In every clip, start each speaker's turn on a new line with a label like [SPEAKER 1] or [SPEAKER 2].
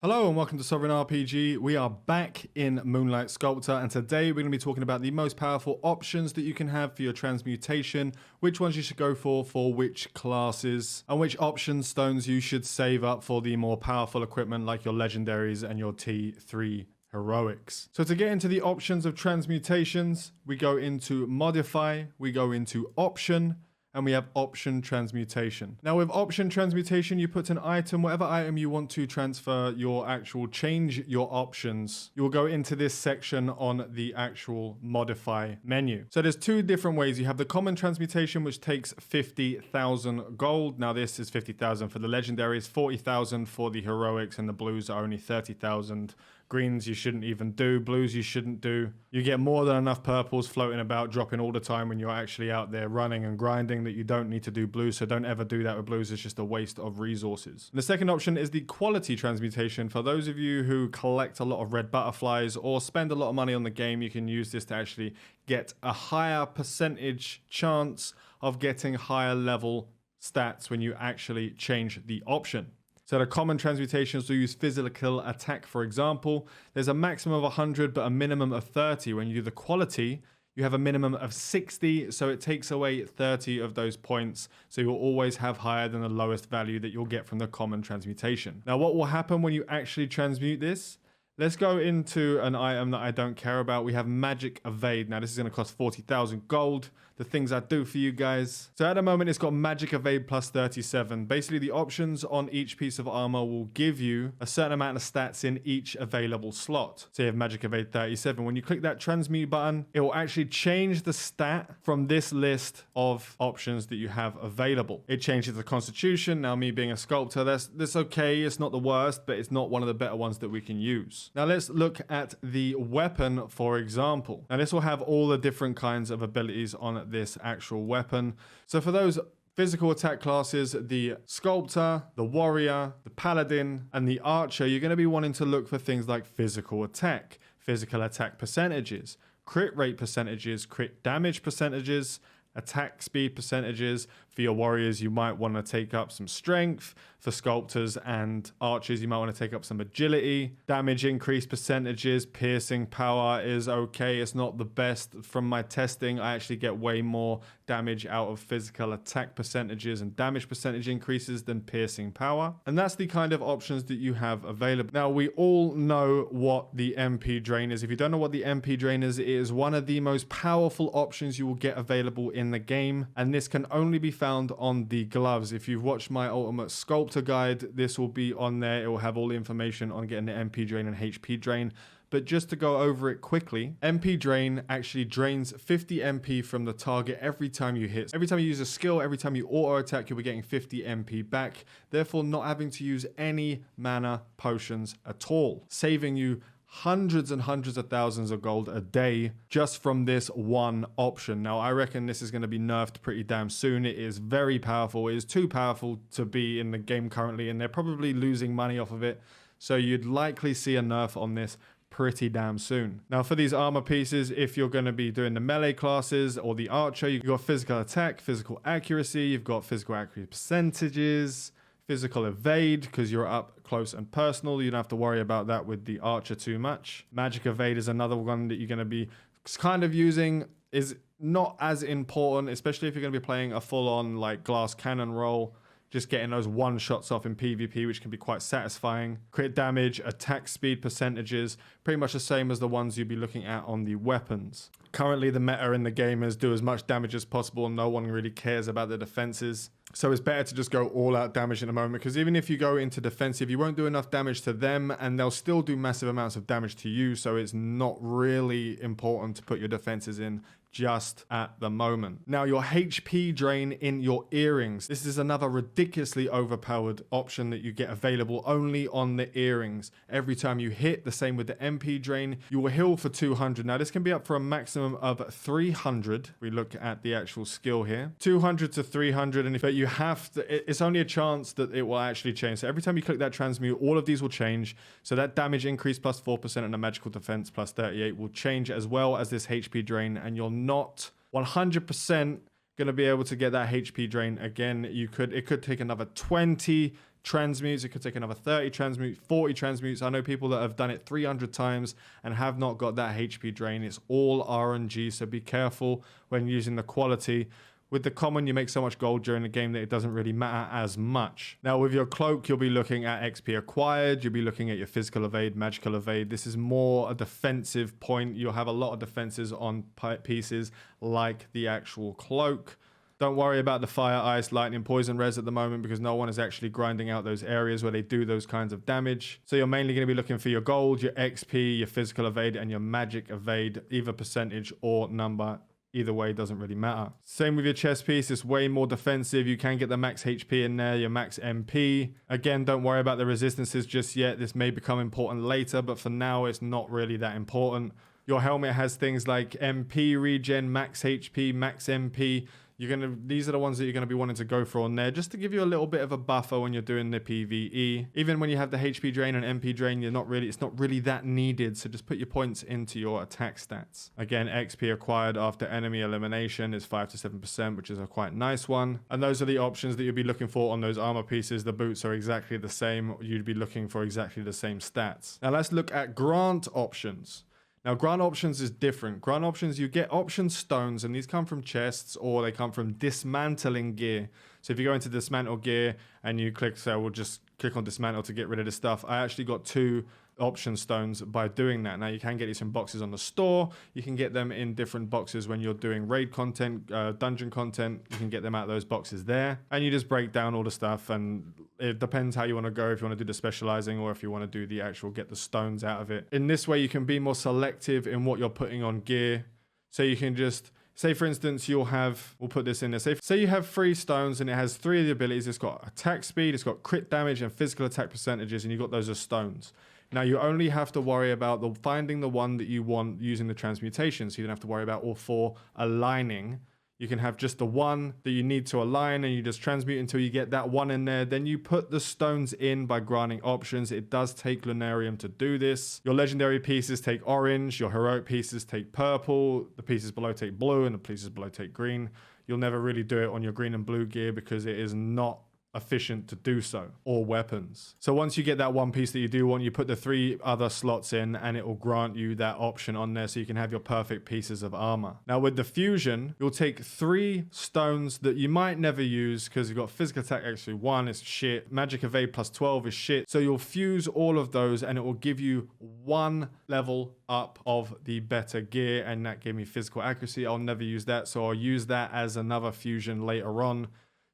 [SPEAKER 1] Hello and welcome to Sovereign RPG. We are back in Moonlight Sculptor, and today we're going to be talking about the most powerful options that you can have for your transmutation, which ones you should go for which classes, and which option stones you should save up for the more powerful equipment like your legendaries and your T3 heroics. So to get into the options of transmutations, we go into modify, we go into option, and we have option transmutation. Now with option transmutation, you put an item, whatever item you want to transfer change your options. You will go into this section on the actual modify menu. So there's two different ways. You have the common transmutation, which takes 50,000 gold. Now this is 50,000 for the legendaries, 40,000 for the heroics, and the blues are only 30,000. Greens you shouldn't even do, blues you shouldn't do. You get more than enough purples floating about, dropping all the time when you're actually out there running and grinding that you don't need to do blues, so don't ever do that with blues. It's just a waste of resources. And the second option is the quality transmutation. For those of you who collect a lot of red butterflies or spend a lot of money on the game, you can use this to actually get a higher percentage chance of getting higher level stats when you actually change the option. So the common transmutations will use physical attack, for example. There's a maximum of 100, but a minimum of 30. When you do the quality, you have a minimum of 60, so it takes away 30 of those points. So you'll always have higher than the lowest value that you'll get from the common transmutation. Now, what will happen when you actually transmute this? Let's go into an item that I don't care about. We have Magic Evade. Now, this is going to cost 40,000 gold. The things I do for you guys. So at the moment, it's got Magic Evade plus 37. Basically, the options on each piece of armor will give you a certain amount of stats in each available slot. So you have Magic Evade 37. When you click that transmute button, it will actually change the stat from this list of options that you have available. It changes the Constitution. Now, me being a sculptor, that's okay. It's not the worst, but it's not one of the better ones that we can use. Now let's look at the weapon, for example. Now this will have all the different kinds of abilities on this actual weapon. So for those physical attack classes, the sculptor, the warrior, the paladin, and the archer, you're going to be wanting to look for things like physical attack percentages, crit rate percentages, crit damage percentages, attack speed percentages. For your warriors, you might want to take up some strength. For sculptors and archers, you might want to take up some agility. Damage increase percentages, piercing power is okay. It's not the best. From my testing, I actually get way more damage out of physical attack percentages and damage percentage increases than piercing power. And that's the kind of options that you have available. Now, we all know what the MP drain is. If you don't know what the MP drain is, it is one of the most powerful options you will get available in the game. And this can only be found on the gloves. If you've watched my Ultimate Sculptor guide, this will be on there. It will have all the information on getting the MP drain and HP drain. But just to go over it quickly, MP drain actually drains 50 MP from the target every time you hit. Every time you use a skill, every time you auto attack, you'll be getting 50 MP back, therefore not having to use any mana potions at all, saving you hundreds and hundreds of thousands of gold a day just from this one option. Now, I reckon this is going to be nerfed pretty damn soon. It is very powerful. It is too powerful to be in the game currently, and they're probably losing money off of it. So you'd likely see a nerf on this pretty damn soon. Now for these armor pieces, if you're going to be doing the melee classes or the archer, you've got physical attack, physical accuracy, you've got physical accuracy percentages, physical evade, because you're up close and personal. You don't have to worry about that with the archer too much. Magic evade is another one that you're going to be kind of using, is not as important, especially if you're going to be playing a full-on like glass cannon role. Just getting those one shots off in PvP, which can be quite satisfying. Crit damage, attack speed percentages, pretty much the same as the ones you'd be looking at on the weapons. Currently, the meta in the game is do as much damage as possible, and no one really cares about the defenses. So it's better to just go all out damage in the moment, because even if you go into defensive, you won't do enough damage to them, and they'll still do massive amounts of damage to you. So it's not really important to put your defenses in just at the moment. Now, your HP drain in your earrings. This is another ridiculously overpowered option that you get available only on the earrings. Every time you hit, the same with the MP drain, you will heal for 200. Now, this can be up for a maximum of 300. We look at the actual skill here. 200 to 300, and if you have to, it's only a chance that it will actually change. So every time you click that transmute, all of these will change. So that damage increase plus 4% and the magical defense plus 38 will change, as well as this HP drain, and you're not 100% going to be able to get that HP drain again. It could take another 20 transmutes. It could take another 30 transmutes, 40 transmutes. I know people that have done it 300 times and have not got that HP drain. It's all RNG, so be careful when using the quality. With the common, you make so much gold during the game that it doesn't really matter as much. Now, with your cloak, you'll be looking at XP acquired. You'll be looking at your physical evade, magical evade. This is more a defensive point. You'll have a lot of defenses on pieces like the actual cloak. Don't worry about the fire, ice, lightning, poison res at the moment because no one is actually grinding out those areas where they do those kinds of damage. So you're mainly going to be looking for your gold, your XP, your physical evade, and your magic evade, either percentage or number. Either way, doesn't really matter. Same with your chest piece. It's way more defensive. You can get the max HP in there, your max MP. Again, don't worry about the resistances just yet. This may become important later, but for now, it's not really that important. Your helmet has things like MP regen, max HP, max MP. These are the ones that you're going to be wanting to go for on there just to give you a little bit of a buffer when you're doing the PvE. Even when you have the HP drain and MP drain, it's not really that needed. So just put your points into your attack stats. Again, XP acquired after enemy elimination is 5 to 7%, which is a quite nice one. And those are the options that you'll be looking for on those armor pieces. The boots are exactly the same. You'd be looking for exactly the same stats. Now let's look at grant options. Now, grant options is different. Grant options, you get option stones, and these come from chests or they come from dismantling gear. So if you go into dismantle gear and you click, so we'll just click on dismantle to get rid of this stuff. I actually got 2 option stones by doing that. Now you can get these in boxes on the store. You can get them in different boxes when you're doing raid content, dungeon content. You can get them out of those boxes there, and you just break down all the stuff, and it depends how you want to go, if you want to do the specializing or if you want to do the actual get the stones out of it. In this way you can be more selective in what you're putting on gear. So you can just say, for instance, we'll put this in there. Say you have 3 stones and it has 3 of the abilities. It's got attack speed, it's got crit damage and physical attack percentages, and you've got those as stones. Now you only have to worry about finding the one that you want using the transmutation. So you don't have to worry about all 4 aligning. You can have just the one that you need to align, and you just transmute until you get that one in there. Then you put the stones in by granting options. It does take Lunarium to do this. Your legendary pieces take orange. Your heroic pieces take purple. The pieces below take blue, and the pieces below take green. You'll never really do it on your green and blue gear because it is not efficient to do so, or weapons. So once you get that one piece that you do want, you put the 3 other slots in and it will grant you that option on there so you can have your perfect pieces of armor. Now with the fusion, you'll take 3 stones that you might never use because you've got physical attack actually 1 is shit, magic evade plus 12 is shit. So you'll fuse all of those and it will give you 1 level up of the better gear, and that gave me physical accuracy. I'll never use that, so I'll use that as another fusion later on.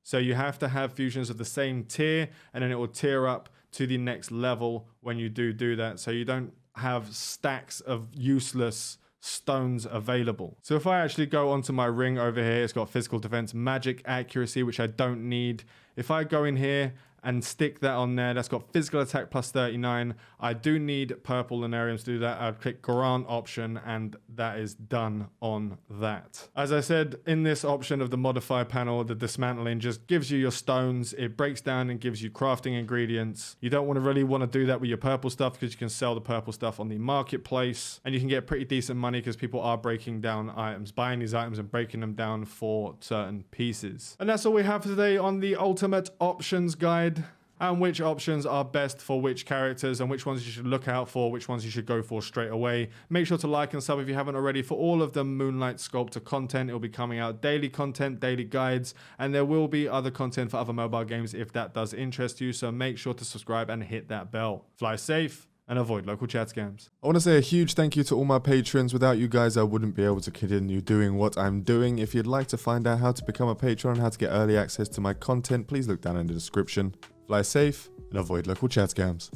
[SPEAKER 1] So you have to have fusions of the same tier, and then it will tier up to the next level when you do that. So you don't have stacks of useless stones available. So if I actually go onto my ring over here, it's got physical defense, magic accuracy, which I don't need. If I go in here and stick that on there, that's got physical attack plus 39. I do need purple Lunariums to do that. I'd click grant option and that is done on that. As I said, in this option of the modify panel, the dismantling just gives you your stones. It breaks down and gives you crafting ingredients. You don't really want to do that with your purple stuff because you can sell the purple stuff on the marketplace and you can get pretty decent money because people are breaking down items, buying these items and breaking them down for certain pieces. And that's all we have for today on the ultimate options guide, and which options are best for which characters and which ones you should look out for, which ones you should go for straight away. Make sure to like and sub if you haven't already for all of the Moonlight Sculptor content. It will be coming out daily content, daily guides, and there will be other content for other mobile games if that does interest you. So make sure to subscribe and hit that bell. Fly safe and avoid local chat scams. I want to say a huge thank you to all my patrons. Without you guys, I wouldn't be able to continue doing what I'm doing. If you'd like to find out how to become a patron and how to get early access to my content, please look down in the description. Fly safe and avoid local chat scams.